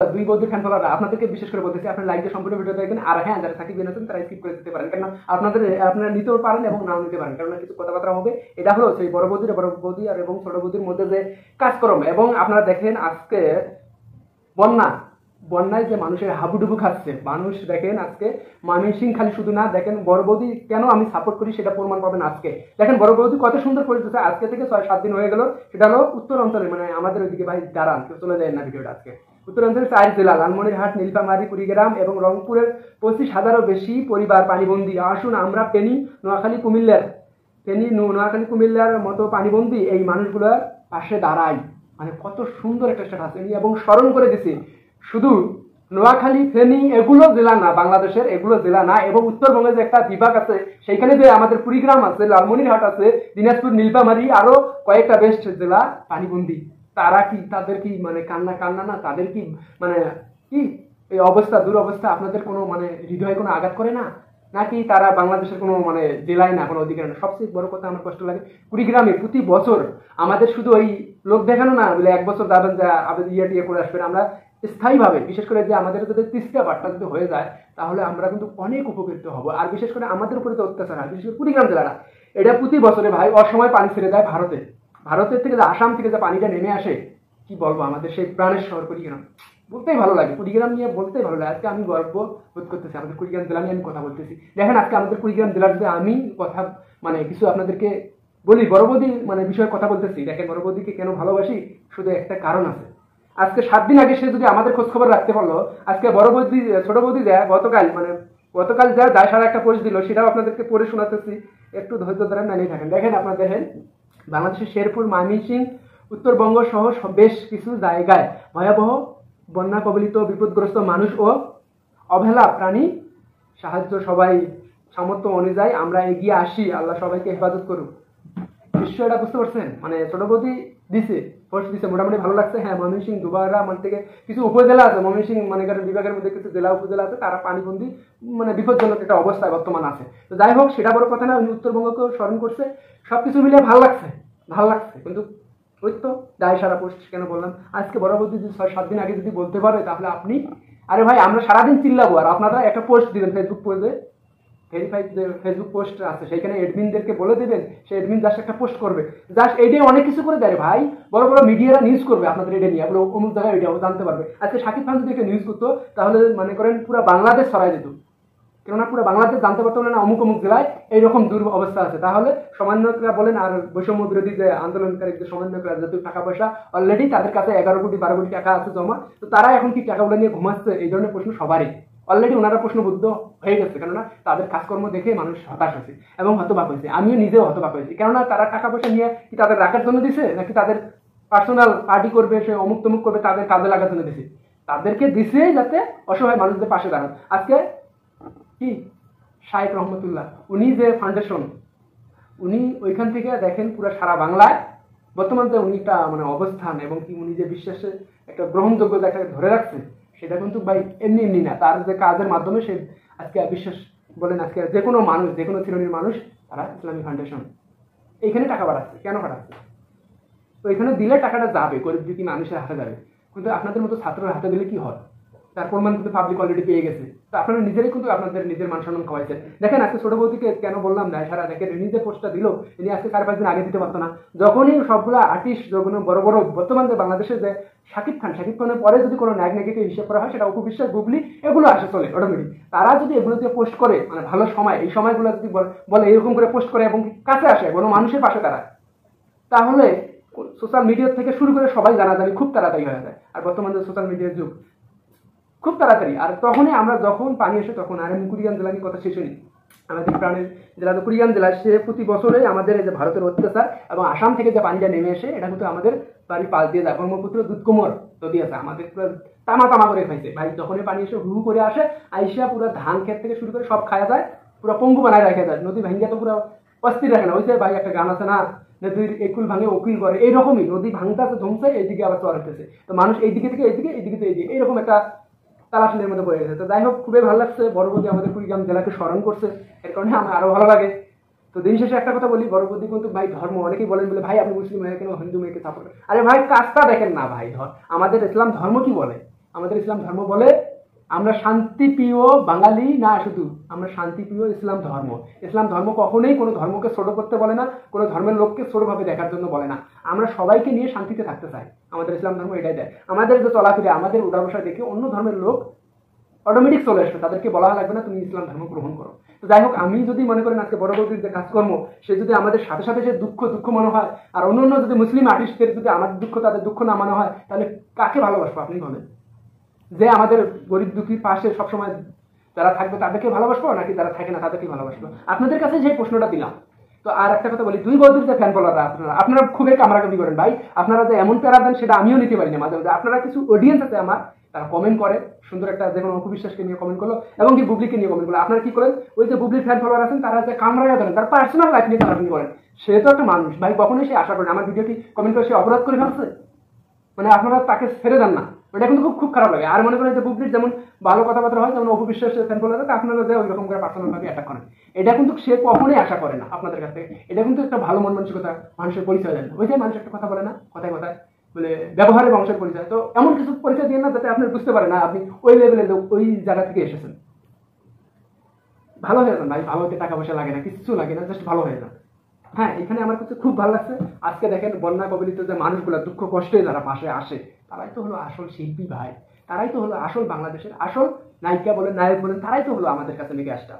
দুই বৌদ্ধ ফ্যান ফলোয়াররা আপনাদেরকে বিশেষ করে বলতেছি, আপনার লাইক দিয়ে সম্পূর্ণ ভিডিও দেখবেন। আর হ্যাঁ, যারা সাকিব বিন আছেন তারা স্কিপ করে দিতে পারেন, কারণ আপনারা নিতেও পারেন এবং নাও নিতে পারেন, কারণ কিছু কথাবার্তা হবে। এটা হলো সেই বড় বৌদি আর এবং ছোট বৌদির মধ্যে যে কাজকর্ম। এবং আপনারা দেখেন আজকে বন্যায় যে মানুষের হাবুডুবু খাচ্ছে মানুষ, দেখেন আজকে ময়মনসিংহ খালি শুধু না, দেখেন বড় বৌদি কেন আমি সাপোর্ট করি সেটা প্রমাণ পাবেন আজকে। দেখেন বড় বৌদি কত সুন্দর পরিচয়, আজকে থেকে 6-7 দিন হয়ে গেল। সেটা হলো উত্তর অঞ্চলে, মানে আমাদের ওইদিকে ভাই দাঁড়ান, কেউ চলে যায় না ভিডিওটা। আজকে উত্তরাঞ্চলের 4 জেলা লালমনিরহাট, নীলফামারী, কুড়িগ্রাম এবং রংপুরের 25,000-এরও বেশি পরিবার পানিবন্দী। আসুন আমরা ফেনী, নোয়াখালী, কুমিল্লার মতো পানিবন্দী এই মানুষগুলোর পাশে দাঁড়াই। মানে কত সুন্দর একটা স্ট্যাটাস এবং স্মরণ করে দিছি। শুধু নোয়াখালী, ফেনী এগুলো জেলা না, বাংলাদেশের এগুলো জেলা না, এবং উত্তরবঙ্গে যে একটা বিভাগ আছে সেইখানে যে আমাদের কুড়িগ্রাম আছে, লালমনিরহাট আছে, দিনাজপুর, নীলফামারী, আরো কয়েকটা বেস্ট জেলা পানিবন্দী। তারা কি, তাদের কি মানে কান্না না, তাদের কি মানে কি এই অবস্থা, দুরবস্থা আপনাদের কোনো মানে হৃদয়ে কোনো আঘাত করে না? নাকি তারা বাংলাদেশের কোনো মানে জেলায় না, কোনো অধিকার না? সবচেয়ে বড় কথা আমার কষ্ট লাগে, কুড়িগ্রামে প্রতি বছর আমাদের শুধু ওই লোক দেখানো না, বলে 1 বছর যাবেন যা আবেদন টিয়ে করে আসবেন, আমরা স্থায়ীভাবে, বিশেষ করে যে আমাদের যদি তিস্তা পাটটা যদি হয়ে যায় তাহলে আমরা কিন্তু অনেক উপকৃত হব। আর বিশেষ করে আমাদের উপরে যে অত্যাচার হয়, বিশেষ করে কুড়িগ্রাম জেলাটা, এটা প্রতি বছরে ভাই অসময় পানি ছেড়ে দেয় ভারতের থেকে যে আসাম থেকে যে পানিটা নেমে আসে, কি বলবো, আমাদের সেই প্রাণের শহর কুড়িগ্রাম বলতেই ভালো লাগে, কুড়িগ্রাম নিয়ে বলতেই ভালো লাগে। আজকে আমি গর্ব বোধ করতেছি আমাদের কুড়িগ্রাম জেলা নিয়ে আমি কথা বলতেছি। দেখেন আজকে আমাদের কুড়িগ্রাম জেলার যে আমি কথা মানে কিছু আপনাদেরকে বলি, বড়বৌদি মানে বিষয়ে কথা বলতেছি। দেখেন বড়বৌদিকে কেন ভালোবাসি, শুধু একটা কারণ আছে। আজকে 7 দিন আগে সে যদি আমাদের খোঁজ খবর রাখতে পারলো, আজকে বড় বৌদি ছোট বৌদি দেয় গতকাল যা যায় সারা একটা পোস্ট দিল, সেটাও আপনাদেরকে পড়ে শোনাতেছি, একটু ধৈর্য ধরে মেনে থাকেন। দেখেন আপনারা দেখেন, বাংলাদেশের শেরপুর, ময়মনসিংহ, উত্তরবঙ্গ সহ বেশ কিছু জায়গায় ভয়াবহ বন্যা কবলিত বিপদগ্রস্ত মানুষ ও অবহেলা প্রাণী সাহায্য সবাই সামর্থ্য অনুযায়ী আমরা এগিয়ে আসি, আল্লাহ সবাইকে হেফাজত করুক। বিষয়টা বুঝতে পারছেন? মানে ছোট বৌদি দিছে, পোস্ট দিছে, মোটামুটি ভালো লাগছে। হ্যাঁ, ময়মনসিংহ, দুবারা মানে থেকে কিছু উপজেলা আছে, ময়মনসিংহ মানে বিভাগের মধ্যে কিছু জেলা উপজেলা আছে, তারা পানিবন্দী মানে বিপজ্জনক একটা অবস্থায় বর্তমান আছে। তো যাই হোক, সেটা বড় কথা না, উনি উত্তরবঙ্গকেও স্মরণ করছে, সবকিছু মিলিয়ে ভালো লাগছে। কিন্তু ওই তো দায় সারা পোস্ট কেন বললাম, আজকে বড় বৌদি যদি 6-7 দিন আগে যদি বলতে পারে, তাহলে আপনি, আরে ভাই আমরা সারাদিন চিল্লাবো আর আপনারা একটা পোস্ট দিবেন ফেসবুক পেজে, ভেরিফাইড যে ফেসবুক পোস্ট আছে সেখানে এডমিনদেরকে বলে দেবেন, সে এডমিন জাস্ট একটা পোস্ট করবে, জাস্ট এইটাই অনেক কিছু করে দেয় ভাই। বড় বড় মিডিয়ারা নিউজ করবে আপনাদের এটা নিয়ে, আপনার অমুক জায়গায় এটাও জানতে পারবে। আজকে শাকিব খান যদি একটা নিউজ করতো, তাহলে মনে করেন পুরো বাংলাদেশ ছড়াই যেত, কেননা পুরো বাংলাদেশ জানতে পারতো না অমুক জেলায় এইরকম অবস্থা আছে। তাহলে সমন্বয়করা বলেন আর বৈষম্য বিরোধী যে আন্দোলনকারী যে সমন্বয়করা, যেহেতু টাকা পয়সা অলরেডি তাদের কাছে 11 কোটি 12 কোটি টাকা আছে জমা, তো তারা এখন কি টাকাগুলো নিয়ে ঘুমাচ্ছে, এই ধরনের প্রশ্ন সবারই অলরেডি ওনারা প্রশ্নবুদ্ধ হয়ে গেছে, কেননা তাদের কাজকর্ম দেখে মানুষ হতাশ হয়েছে এবং হতবাক হয়েছে। আমিও নিজেও হতবাক হয়েছি, কেননা তারা টাকা পয়সা নিয়ে কি তাদের রাখার জন্য দিছে, নাকি তাদের পার্সোনাল পার্টি করবে, সে অমুক তমুক করবে, তাদের কাজে লাগার জন্য দিছে? তাদেরকে দিছে যাতে অসহায় মানুষদের পাশে দাঁড়ান। আজকে কি শাইখ রহমতুল্লাহ, উনি যে ফাউন্ডেশন, উনি ওইখান থেকে দেখেন পুরো সারা বাংলায় বর্তমান যে উনি একটা মানে অবস্থান, এবং কি উনি যে বিশ্বাসে একটা গ্রহণযোগ্যতা একটা ধরে রাখছে, সেটা কিন্তু ভাই এমনি না, তার যে কাজের মাধ্যমে সে আজকে বিশ্বাস বলেন, আজকে যে কোনো মানুষ, যে কোনো শ্রেণীর মানুষ, তারা ইসলামী ফাউন্ডেশন এইখানে টাকা বাড়াচ্ছে। কেন বাড়াচ্ছে? তো এখানে দিলে টাকাটা যাবে, গরিব দুঃখী মানুষের হাতে যাবে, কিন্তু আপনাদের মতো ছাত্রের হাতে দিলে কি হয়? তার প্রমাণ কিন্তু পাবলিক অলরেডি পেয়ে গেছে। তো আপনারা নিজেরাই কিন্তু আপনাদের নিজের মান সম্মান খাওয়াইছেন। দেখেন আজকে ছোট বৌদিকে কেন বললাম না, সারা দেখেন ইনি যে পোস্টটা দিল, ইনি আজকে 4-5 দিন আগে দিতে পারতো না। যখনই সবগুলো আর্টিস্ট, যখন বড় বড় বর্তমান যে বাংলাদেশের যে শাকিব খানের পরে যদি কোনো নায়ক হিসেব করা হয়, সেটা অপু বিশ্বাস, গুগলি এগুলো আসে চলে অটোমেটিক। তারা যদি এগুলো দিয়ে পোস্ট করে, মানে ভালো সময়, এই সময়গুলো যদি বলে এরকম করে পোস্ট করে এবং কাছে আসে কোনো মানুষের পাশে তারা, তাহলে সোশ্যাল মিডিয়া থেকে শুরু করে সবাই জানাজানি খুব তাড়াতাড়ি হয়ে যায়। আর বর্তমান যে সোশ্যাল মিডিয়ার যুগ, খুব তাড়াতাড়ি। আর তখনই আমরা যখন পানি আসে তখন, আর কুড়িগ্রাম জেলা নিয়ে কথা শেষ হয়নি, আমাদের প্রাণের জেলা তো কুড়িগ্রাম জেলা, সে প্রতি বছরে আমাদের এই যে ভারতের অত্যাচার এবং আসাম থেকে যে পানিটা নেমে আসে, এটা কিন্তু আমাদের বাড়ির পাশ দিয়ে যায়। ব্রহ্মপুত্র দুধকুমর নদী আছে, আমাদের পুরো তামা করে খাইছে ভাই। যখনই পানি এসে হু করে আসে, আইসা পুরো ধান ক্ষেত থেকে শুরু করে সব খাওয়া যায়, পুরো পঙ্গু বানায় রাখা যায়। নদী ভাঙ্গিয়া তো পুরো অস্থির রাখে না। ওই যে ভাই একটা গান আছে না, নদীর একুল ভাঙে উকিল করে, এইরকমই নদী ভাঙতে জমছে, এইদিকে আবার চর হতেছে, তো মানুষ এইদিকে থেকে এইদিকে, এইদিকে তো এইদিকে, এইরকম একটা তালাশিলের মধ্যে পড়ে গেছে। তো যাই হোক, খুবই ভালো লাগছে বড় বৌদি আমাদের কুড়িগ্রাম জেলাকে স্মরণ করছে, এর কারণে আমার আরো ভালো লাগে। তো দিন শেষে একটা কথা বলি, বড় বৌদি কিন্তু ভাই ধর্ম, অনেকেই বলেন বলে ভাই আপনি মুসলিম মেয়ে কেন হিন্দু মেয়েকে সাপোর্ট করেন? আরে ভাই কাজটা দেখেন না ভাই, আমাদের ইসলাম ধর্ম কি বলে, আমাদের ইসলাম ধর্ম বলে আমরা শান্তিপ্রিয় বাঙালি না, শুধু আমরা শান্তিপ্রিয় ইসলাম ধর্ম। ইসলাম ধর্ম কখনোই কোনো ধর্মকে ছোট করতে বলে না, কোনো ধর্মের লোককে ছোটভাবে দেখার জন্য বলে না। আমরা সবাইকে নিয়ে শান্তিতে থাকতে চাই, আমাদের ইসলাম ধর্ম এটাই দেয়। আমাদের যে চলাফেরা, আমাদের উঠা বসা দেখে অন্য ধর্মের লোক অটোমেটিক চলে আসবে, তাদেরকে বলা লাগবে না তুমি ইসলাম ধর্ম গ্রহণ করো। তো যাই হোক, আমি যদি মনে করেন আজকে বড় বড় যে কাজকর্ম, সে যদি আমাদের সাথে সাথে সে দুঃখ মনে হয়, আর অন্য অন্য যদি মুসলিম আর্টিস্টদের যদি আমাদের দুঃখ তাদের দুঃখ না মনে হয়, তাহলে কাকে ভালোবাসবো আপনি বলেন? যে আমাদের গরিব দুঃখীর পাশে সবসময় যারা থাকবে তাদেরকে ভালোবাসবো, নাকি যারা থাকে না তাদেরকে ভালোবাসবো? আপনাদের কাছে যে প্রশ্নটা দিলাম। তো আর একটা কথা বলি, দুই বৌদির যে ফ্যান ফলোয়াররা আপনারা খুবই কামড়াকামি করেন ভাই। আপনারা যে এমন প্যারা দেন সেটা আমিও নিতে পারি না মাঝে মাঝে। আপনারা কিছু অডিয়েন্স আছে আমার, তারা কমেন্ট করে সুন্দর একটা, যেমন অপবিশ্বাসকে নিয়ে কমেন্ট করলো এবং কি বুবলিকে নিয়ে কমেন্ট করলো। আপনারা কি করেন, ওই যে বুবলির ফ্যান ফলোয়ার আছেন তারা যে কামড়াইয়া ধরেন, তার পার্সোনাল লাইফ নিয়ে কামড়াকামি করেন। সে তো একটা মানুষ ভাই, কখনোই সে আশা করেন আমার ভিডিওটি কমেন্ট করে সে অপরাধ করে ফেলছে, মানে আপনারা তাকে ছেড়ে দেন না। ওটা কিন্তু খুব খারাপ লাগে। আর মনে করেন যে বুবলির যেমন ভালো কথাবার্তা হয়, যেমন অপবিশ্বাসের ফ্যান ফলোয়ার, আপনারা যে ওই রকম করে পার্সোনাল ভাবে অ্যাটাক করেন, এটা কিন্তু সে কখনোই আশা করে না আপনাদের কাছ থেকে। এটা কিন্তু একটা ভালো মন মানসিকতা, মানুষের পরিচয় দেন না। ওই যে মানুষ একটা কথা বলে না, কথায় কথায় বলে ব্যবহারে বংশের পরিচয়। তো এমন কিছু পরিচয় দিয়ে না যাতে আপনি বুঝতে পারেন না আপনি ওই লেভেলের লোক, ওই জায়গা থেকে এসেছেন। ভালো হয়ে যান ভাই, ভালো হতে টাকা পয়সা লাগে না, কিছু লাগে না, জাস্ট ভালো হয়ে যান। হ্যাঁ, এখানে আমার কাছে খুব ভালো লাগছে। আজকে দেখেন বন্যা কবলিত যে মানুষগুলো দুঃখ কষ্টে যারা পাশে আসে, তারাই তো হলো আসল শিল্পী ভাই, তারাই তো হলো আসল বাংলাদেশের আসল নায়িকা বলেন, নায়ক বলেন, তারাই তো হলো আমাদের কাছে মেগে আসটা।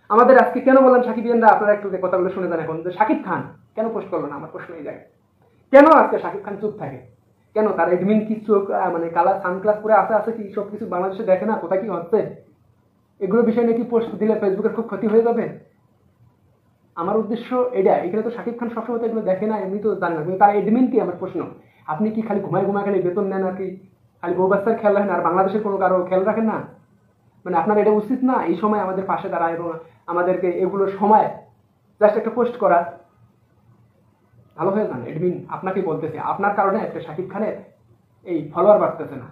আমাদের আজকে কেন বললাম সাকিবিয়ানরা, আপনারা একটু কথাগুলো শুনে যান এখন, যে শাকিব খান কেন পোস্ট করলো না, আমার প্রশ্ন এই জায়গায়। কেন আজকে শাকিব খান চুপ থাকে? কেন তার এডমিন কি চোখ মানে কালার সানগ্লাস পরে আছে কি সব কিছু বাংলাদেশে দেখে না কোথায় কি হচ্ছে? এগুলো বিষয় নিয়ে কি পোস্ট দিলে ফেসবুকের খুব ক্ষতি হয়ে যাবে? আমার উদ্দেশ্য এটা। এখানে তো শাকিব খান সবসময় তো এগুলো দেখে না, এমনি তো জানে না, কিন্তু তার এডমিন কি? আমার প্রশ্ন। আপনি কি খালি ঘুমায় খালি বেতন নেন, আর কি খালি বউ বাচ্চার খেয়াল রাখেন আর বাংলাদেশের কোনো কারো খেয়াল রাখেন না? মানে আপনার এটা উচিত না এই সময় আমাদের পাশে দাঁড়ায় এবং আমাদেরকে এগুলো সময় জাস্ট একটা পোস্ট করা? ভালো হয়ে যান এডমিন, আপনাকে বলতেছে, আপনার কারণে একটা শাকিব খানের এই ফলোয়ার বাড়তেছে না,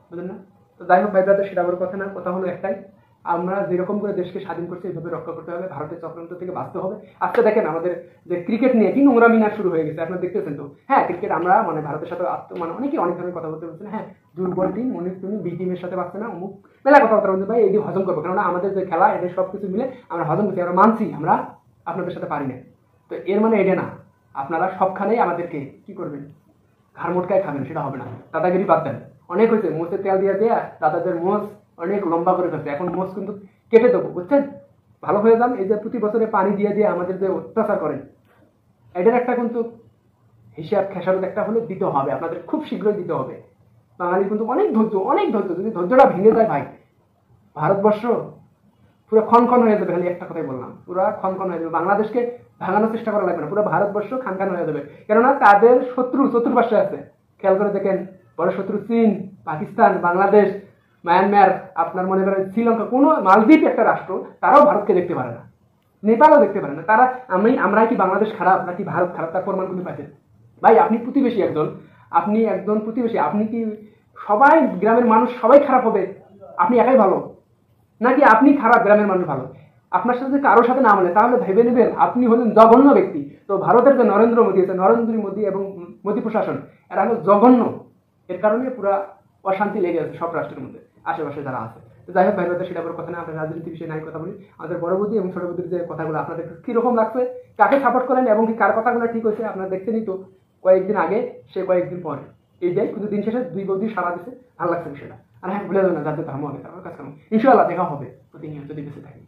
বুঝলেন না? তো যাই হোক ভাই ব্রাদার, সেটা বড় কথা না, কথা হলো একটাই, আমরা যেরকম করে দেশকে স্বাধীন করছি এইভাবে রক্ষা করতে হবে, ভারতের চক্রান্ত থেকে বাঁচতে হবে। আজকে দেখেন আমাদের যে ক্রিকেট নিয়ে কি নোংরা মিনা শুরু হয়ে গেছে, আপনারা দেখতেছেন তো। হ্যাঁ, ক্রিকেট আমরা মানে ভারতের সাথে মানে অনেকেই অনেক ধরনের কথা বলতে বলছেন, হ্যাঁ দুর্বল টিম, মনে তুমি বি টিমের সাথে পাচ্ছে না, অমুক মেলা কথাবার্তা বলতে ভাই, এই যে হজম করবো, কেননা আমাদের যে খেলা এদের সব কিছু মিলে আমরা হজম করছি, আমরা মানছি আমরা আপনাদের সাথে পারি না। তো এর মানে এটা না আপনারা সবখানেই আমাদেরকে কি করবেন, ঘাড় মোটকায় খাবেন, সেটা হবে না। দাদাগিরি বাদ দেন, অনেক হয়েছে, মোষের তেল দিয়ে দেয়া দাদাদের মোষ অনেক লম্বা করে ফেলছে, এখন মোষ কিন্তু কেটে দেবো, বুঝছেন? ভালো হয়ে যান। এই যে প্রতি বছরে পানি দিয়ে দিয়ে আমাদের যে অত্যাচার করেন, এটার একটা কিন্তু হিসাব খেসারত একটা হলে দিতে হবে, আপনাদের খুব শীঘ্রই দিতে হবে। বাঙালি কিন্তু অনেক ধৈর্য, যদি ধৈর্যটা ভেঙে যায় ভাই, ভারতবর্ষ পুরো ক্ষণ হয়ে যাবে। খালি একটা কথাই বললাম, পুরো ক্ষণ হয়ে যাবে। বাংলাদেশকে ভাঙানোর চেষ্টা করা লাগবে না, পুরো ভারতবর্ষ খান হয়ে যাবে। কেননা তাদের শত্রু চতুর্পাশে আছে, খেয়াল করে দেখেন, বড় শত্রু চীন, পাকিস্তান, বাংলাদেশ, মায়ানমার, আপনার মনে করেন শ্রীলঙ্কা, কোনো মালদ্বীপ একটা রাষ্ট্র, তারাও ভারতকে দেখতে পারে না, নেপালও দেখতে পারে না। তারা আমরাই কি বাংলাদেশ খারাপ নাকি ভারত খারাপ, তার প্রমাণগুলি পাচ্ছেন ভাই। আপনি প্রতিবেশী একজন প্রতিবেশী, আপনি কি সবাই গ্রামের মানুষ সবাই খারাপ হবে, আপনি একাই ভালো, নাকি আপনি খারাপ গ্রামের মানুষ ভালো? আপনার সাথে কারোর সাথে না মানে তাহলে ভেবে নেবেন আপনি হলেন জঘন্য ব্যক্তি। তো ভারতের যে নরেন্দ্র মোদী আছে, নরেন্দ্র মোদী এবং মোদী প্রশাসন, এরা হলো জঘন্য। এর কারণে পুরো অশান্তি লেগে আছে সব রাষ্ট্রের মধ্যে আশেপাশে যারা আছে। তো যাই হোক ভাই, সেটা বড় কথা না, আমরা রাজনীতি বিষয়ে নাই কথা বলি। আমাদের বড় বুদ্ধি এবং ছোট বুদ্ধির যে কথাগুলো আপনাদের কিরকম লাগছে, কাকে সাপোর্ট করেন এবং কি কার কথাগুলো ঠিক হয়েছে, আপনারা দেখছেনই তো কয়েকদিন আগে, সে কয়েকদিন পরে, এইটাই কিন্তু দিন শেষে দুই বৌদি সারা দিচ্ছে, ভালো লাগছে বিষয়টা। আর হ্যাঁ, ভুলে যাবেন না, যাদের ধর্ম হবে তারপর কাজ করুন, ইনশাআল্লাহ দেখা হবে প্রতিনিয়ত যদি বেঁচে থাকি।